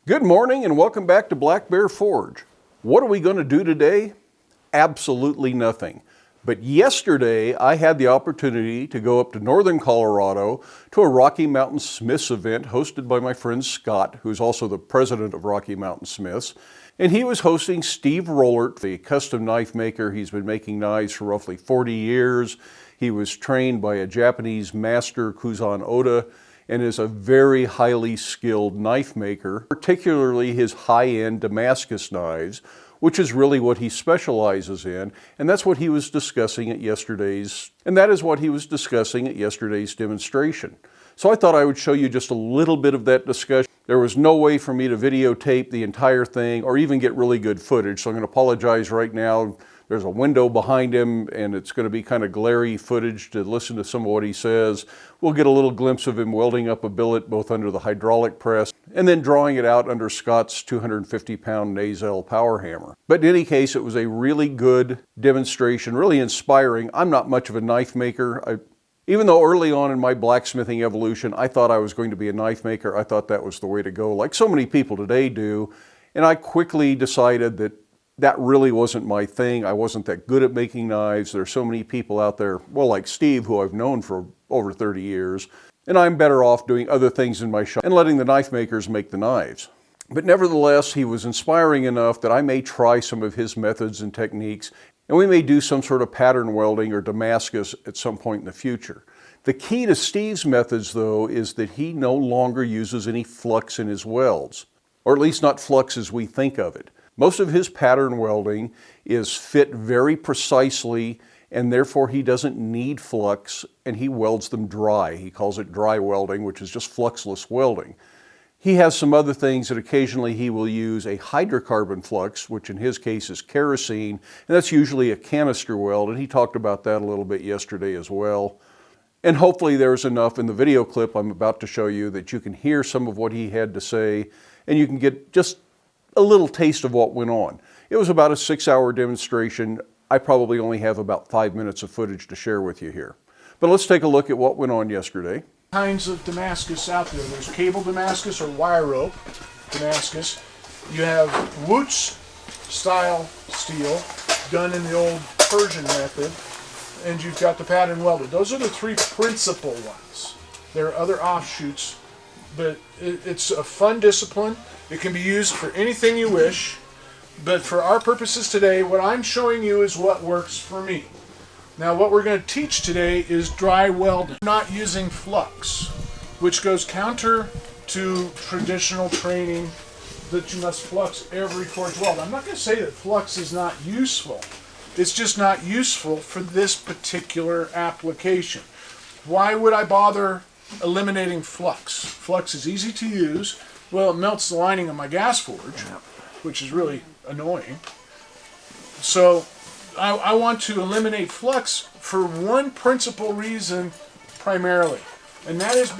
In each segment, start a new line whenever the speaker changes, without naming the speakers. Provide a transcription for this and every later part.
Good morning and welcome back to Black Bear Forge. What are we going to do today? Absolutely nothing. But yesterday I had the opportunity to go up to northern Colorado to a Rocky Mountain Smiths event hosted by my friend Scott, who's also the president of Rocky Mountain Smiths. And he was hosting Steve Rollert, the custom knife maker. He's been making knives for roughly 40 years. He was trained by a Japanese master, Kuzan Oda, and is a very highly skilled knife maker, particularly his high-end Damascus knives, which is really what he specializes in, and that's what he was discussing at yesterday's demonstration. So I thought I would show you just a little bit of that discussion. There was no way for me to videotape the entire thing or even get really good footage, so I'm going to apologize right now. There's a window behind him, and it's going to be kind of glary footage to listen to some of what he says. We'll get a little glimpse of him welding up a billet both under the hydraulic press and then drawing it out under Scott's 250-pound Nazel power hammer. But in any case, it was a really good demonstration, really inspiring. I'm not much of a knife maker. Even though early on in my blacksmithing evolution, I thought I was going to be a knife maker, I thought that was the way to go, like so many people today do. And I quickly decided that that really wasn't my thing. I wasn't that good at making knives. There are so many people out there, well, like Steve, who I've known for over 30 years, and I'm better off doing other things in my shop and letting the knife makers make the knives. But nevertheless, he was inspiring enough that I may try some of his methods and techniques, and we may do some sort of pattern welding or Damascus at some point in the future. The key to Steve's methods, though, is that he no longer uses any flux in his welds, or at least not flux as we think of it. Most of his pattern welding is fit very precisely, and therefore he doesn't need flux, and he welds them dry. He calls it dry welding, which is just fluxless welding. He has some other things that occasionally he will use a hydrocarbon flux, which in his case is kerosene, and that's usually a canister weld, and he talked about that a little bit yesterday as well. And hopefully there's enough in the video clip I'm about to show you that you can hear some of what he had to say, and you can get just a little taste of what went on. It was about a 6-hour demonstration. I probably only have about 5 minutes of footage to share with you here. But let's take a look at what went on yesterday.
Kinds of Damascus out there. There's cable Damascus or wire rope Damascus. You have Wootz style steel done in the old Persian method, and you've got the pattern welded. Those are the three principal ones. There are other offshoots, but it's a fun discipline. It can be used for anything you wish, but for our purposes today, what I'm showing you is what works for me. Now, what we're going to teach today is dry welding. Not using flux, which goes counter to traditional training that you must flux every forge weld. I'm not going to say that flux is not useful. It's just not useful for this particular application. Why would I bother eliminating flux? Flux is easy to use. Well, it melts the lining of my gas forge, which is really annoying. So I want to eliminate flux for one principal reason primarily, and that is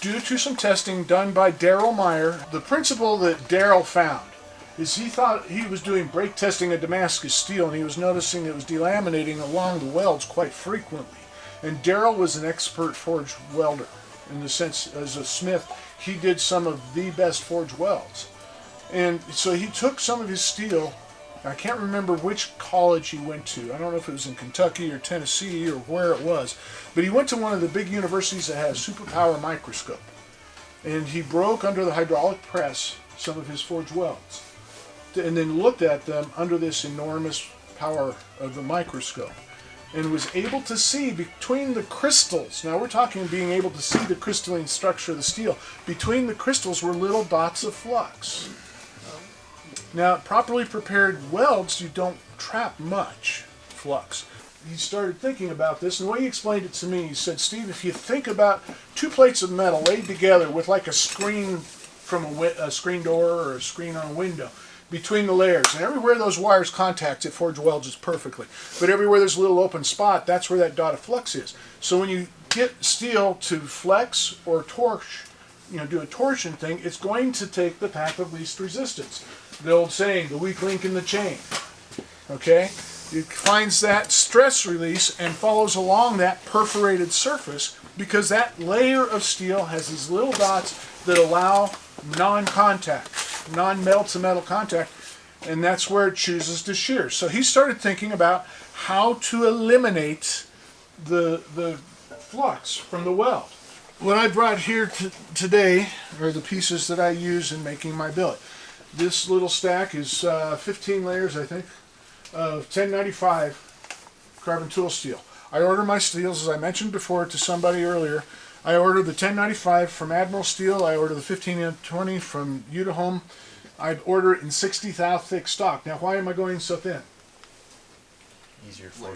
due to some testing done by Darryl Meyer. The principle that Darryl found is he thought he was doing brake testing of Damascus steel, and he was noticing it was delaminating along the welds quite frequently. And Darryl was an expert forge welder in the sense, as a smith, he did some of the best forge welds. And so he took some of his steel. I can't remember which college he went to. I don't know if it was in Kentucky or Tennessee or where it was. But he went to one of the big universities that has superpower microscope. And he broke under the hydraulic press some of his forge welds. And then looked at them under this enormous power of the microscope. And was able to see between the crystals. Now we're talking being able to see the crystalline structure of the steel. Between the crystals were little dots of flux. Now, properly prepared welds, you don't trap much flux. He started thinking about this, and the way he explained it to me, he said, Steve, if you think about two plates of metal laid together with like a screen from a screen door or a screen on a window, between the layers, and everywhere those wires contact, it forge welds it perfectly. But everywhere there's a little open spot, that's where that dot of flux is. So when you get steel to flex or torch, do a torsion thing, it's going to take the path of least resistance. The old saying, the weak link in the chain. Okay? It finds that stress release and follows along that perforated surface because that layer of steel has these little dots that allow non-contact, non-metal to metal contact, and that's where it chooses to shear. So he started thinking about how to eliminate the flux from the weld. What I brought here today are the pieces that I use in making my billet. This little stack is 15 layers, I think, of 1095 carbon tool steel. I order my steels, as I mentioned before to somebody earlier. I order the 1095 from Admiral Steel. I order the 15N20 from Utah Home. I order it in 60 thou thick stock. Now, why am I going so thin?
Easier flow.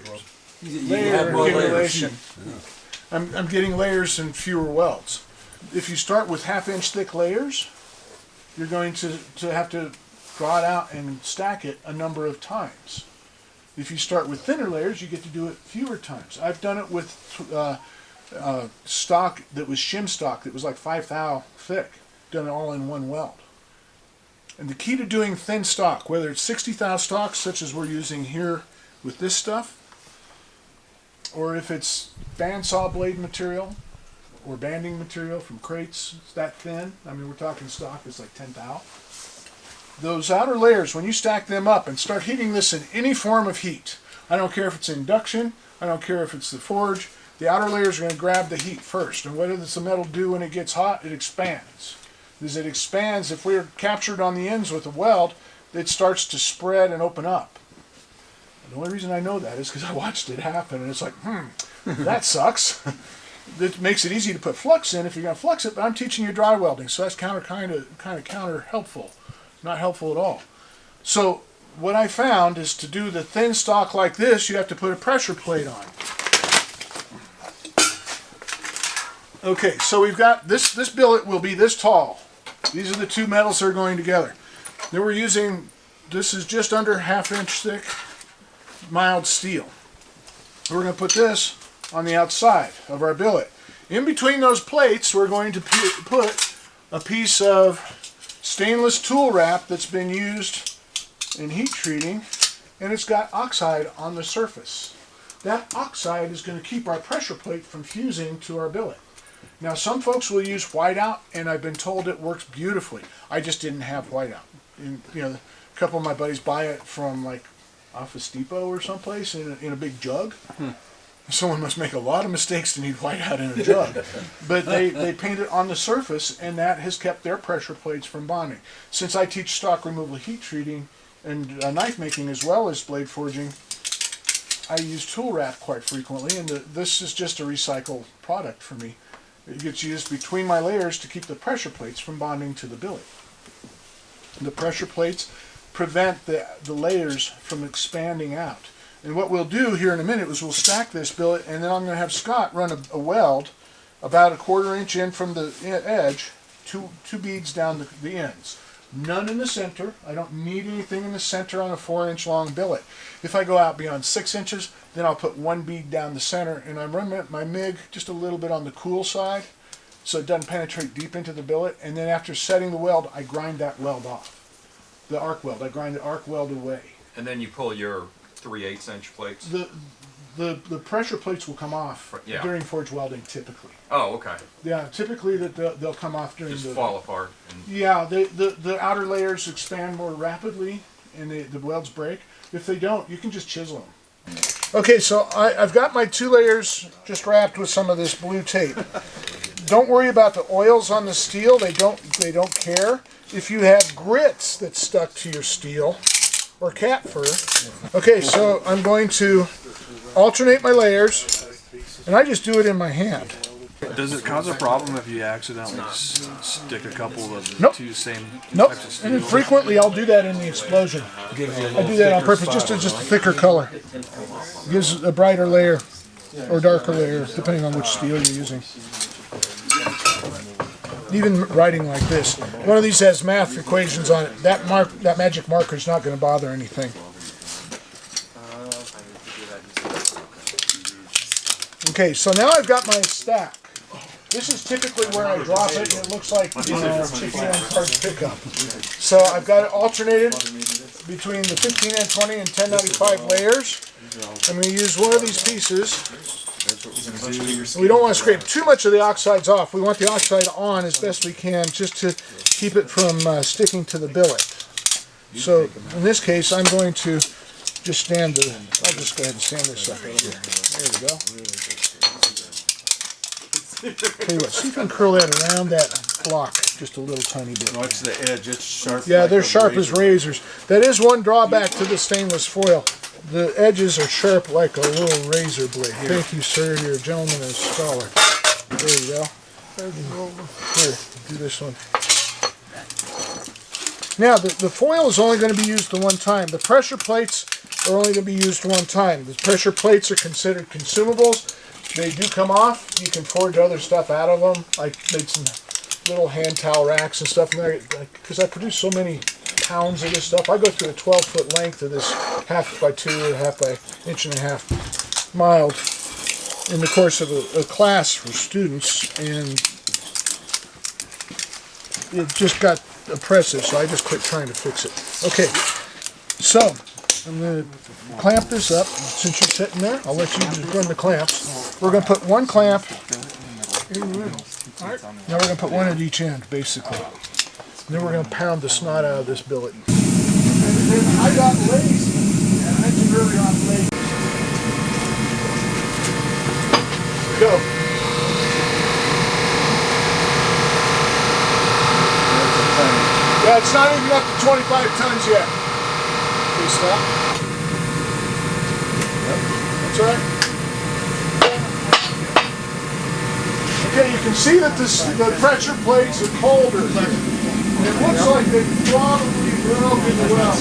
Layer accumulation. I'm getting layers and fewer welds. If you start with half-inch thick layers, you're going to have to draw it out and stack it a number of times. If you start with thinner layers, you get to do it fewer times. I've done it with stock that was shim stock that was like 5 thou thick, done it all in one weld. And the key to doing thin stock, whether it's 60 thou stock, such as we're using here with this stuff, or if it's bandsaw blade material or banding material from crates, it's that thin. I mean, we're talking stock, it's like 10 thou. Those outer layers, when you stack them up and start heating this in any form of heat, I don't care if it's induction, I don't care if it's the forge, the outer layers are going to grab the heat first. And what does the metal do when it gets hot? It expands. As it expands, if we're captured on the ends with a weld, it starts to spread and open up. The only reason I know that is because I watched it happen, and it's like, that sucks. It makes it easy to put flux in if you're going to flux it, but I'm teaching you dry welding, so that's kind of counter helpful, not helpful at all. So what I found is to do the thin stock like this, you have to put a pressure plate on. Okay, so we've got this billet will be this tall. These are the two metals that are going together. Then we're using, this is just under half-inch thick mild steel. We're going to put this on the outside of our billet. In between those plates, we're going to put a piece of stainless tool wrap that's been used in heat treating, and it's got oxide on the surface. That oxide is going to keep our pressure plate from fusing to our billet. Now, some folks will use whiteout, and I've been told it works beautifully. I just didn't have whiteout. And, you know, a couple of my buddies buy it from like Office Depot or someplace in a big jug. Someone must make a lot of mistakes to need whiteout in a jug. But they paint it on the surface, and that has kept their pressure plates from bonding. Since I teach stock removal heat treating and knife making as well as blade forging, I use tool wrap quite frequently, and this is just a recycled product for me. It gets used between my layers to keep the pressure plates from bonding to the billet. The pressure plates prevent the layers from expanding out. And what we'll do here in a minute is we'll stack this billet, and then I'm going to have Scott run a weld about a 1/4 inch in from the edge, two beads down the ends. None in the center. I don't need anything in the center on a 4-inch long billet. If I go out beyond 6 inches, then I'll put one bead down the center, and I'm running my MIG just a little bit on the cool side so it doesn't penetrate deep into the billet. And then after setting the weld, I grind that weld off. The arc weld. I grind the arc weld away.
And then you pull your 3/8 inch plates?
The pressure plates will come off during forge welding typically.
Oh, okay.
Yeah, typically they'll come off during
Just fall apart.
Yeah, the outer layers expand more rapidly and the welds break. If they don't, you can just chisel them. Okay, so I've got my 2 layers just wrapped with some of this blue tape. Don't worry about the oils on the steel. They don't care. If you have grits that's stuck to your steel or cat fur. Okay, so I'm going to alternate my layers, and I just do it in my hand.
Does it cause a problem if you accidentally stick a couple of
Nope.
2 same
Nope.
types of steel?
And then frequently I'll do that in the explosion. I do that on purpose, just a thicker color. Gives a brighter layer or darker layer, depending on which steel you're using. Even writing like this, one of these has math equations on it. That magic marker is not going to bother anything. Okay, so now I've got my stack. This is typically where I drop it, and it looks like chicken on card pickup. So I've got it alternated between the 15N20 and 1095 layers. I'm going to use one of these pieces We don't want to scrape too much of the oxides off. We want the oxide on as best we can just to keep it from sticking to the billet. So in this case, I'm going to just I'll just go ahead and sand this up right here. There we go. Tell you what, see if you can curl that around that block just a little tiny bit.
Watch the edge, it's sharp.
Yeah,
like
they're
a
sharp
razor.
as razors. That is one drawback to the stainless foil. The edges are sharp like a little razor blade. Thank you, sir. You're a gentleman and a scholar. There you go. Here, do this one. Now, the foil is only going to be used the one time. The pressure plates are only going to be used one time. The pressure plates are considered consumables. They do come off. You can forge other stuff out of them. I made some little hand towel racks and stuff. Because I produce so many pounds of this stuff. I go through a 12-foot length of this 1/2 by 2 or 1/2 by 1.5 inch mild in the course of a class for students, and it just got oppressive, so I just quit trying to fix it. Okay, so I'm going to clamp this up. Since you're sitting there, I'll let you just run the clamps. We're going to put one clamp in the middle. All right. Now we're going to put one at each end, basically. And then we're going to pound the snot out of this billet. And then I got lazy, and I mentioned earlier on lazy. Go. Yeah, it's not even up to 25 tons yet. Okay, stop. Yep, that's all right. Okay, you can see that the pressure plates are colder. It looks like they probably broken well.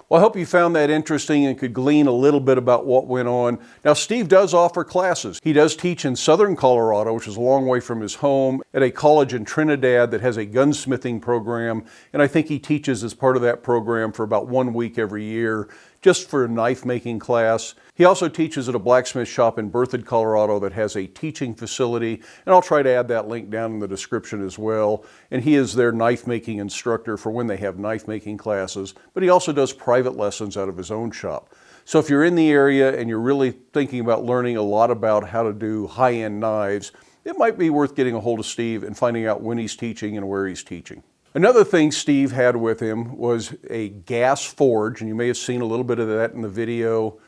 Well, I hope you found that interesting and could glean a little bit about what went on. Now, Steve does offer classes. He does teach in southern Colorado, which is a long way from his home, at a college in Trinidad that has a gunsmithing program, and I think he teaches as part of that program for about 1 week every year, just for a knife making class. He also teaches at a blacksmith shop in Berthoud, Colorado that has a teaching facility, and I'll try to add that link down in the description as well. And he is their knife making instructor for when they have knife making classes, but he also does private lessons out of his own shop. So if you're in the area and you're really thinking about learning a lot about how to do high-end knives, it might be worth getting a hold of Steve and finding out when he's teaching and where he's teaching. Another thing Steve had with him was a gas forge, and you may have seen a little bit of that in the video.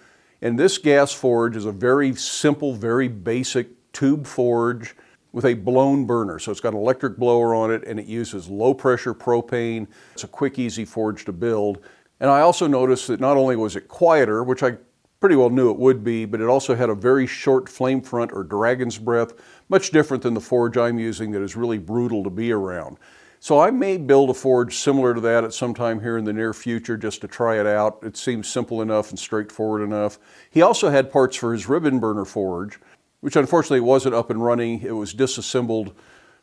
And this gas forge is a very simple, very basic tube forge with a blown burner. So it's got an electric blower on it, and it uses low pressure propane. It's a quick, easy forge to build. And I also noticed that not only was it quieter, which I pretty well knew it would be, but it also had a very short flame front or dragon's breath, much different than the forge I'm using that is really brutal to be around. So I may build a forge similar to that at some time here in the near future just to try it out. It seems simple enough and straightforward enough. He also had parts for his ribbon burner forge, which unfortunately wasn't up and running. It was disassembled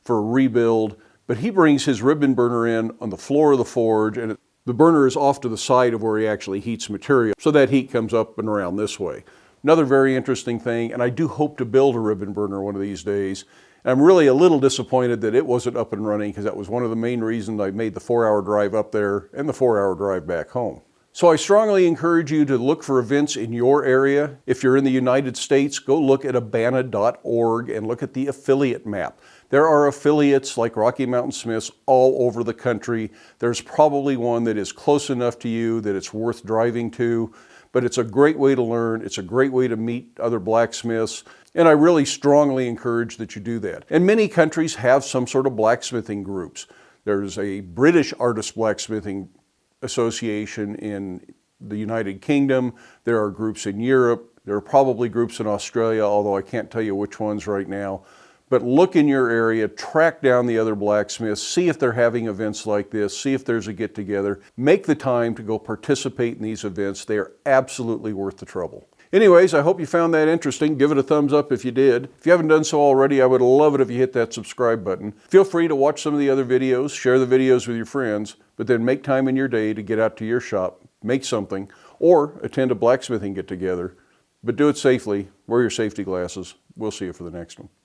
for a rebuild, but he brings his ribbon burner in on the floor of the forge, and the burner is off to the side of where he actually heats material. So that heat comes up and around this way. Another very interesting thing, and I do hope to build a ribbon burner one of these days. I'm really a little disappointed that it wasn't up and running because that was one of the main reasons I made the 4-hour drive up there and the 4-hour drive back home. So I strongly encourage you to look for events in your area. If you're in the United States, go look at abana.org and look at the affiliate map. There are affiliates like Rocky Mountain Smiths all over the country. There's probably one that is close enough to you that it's worth driving to. But but it's a great way to learn. It's a great way to meet other blacksmiths, and I really strongly encourage that you do that. And many countries have some sort of blacksmithing groups. There's a British Artist Blacksmithing Association in the United Kingdom. There are groups in Europe. There are probably groups in Australia, although I can't tell you which ones right now. But look in your area, track down the other blacksmiths, see if they're having events like this, see if there's a get-together. Make the time to go participate in these events. They are absolutely worth the trouble. Anyways, I hope you found that interesting. Give it a thumbs up if you did. If you haven't done so already, I would love it if you hit that subscribe button. Feel free to watch some of the other videos, share the videos with your friends, but then make time in your day to get out to your shop, make something, or attend a blacksmithing get-together. But do it safely, wear your safety glasses. We'll see you for the next one.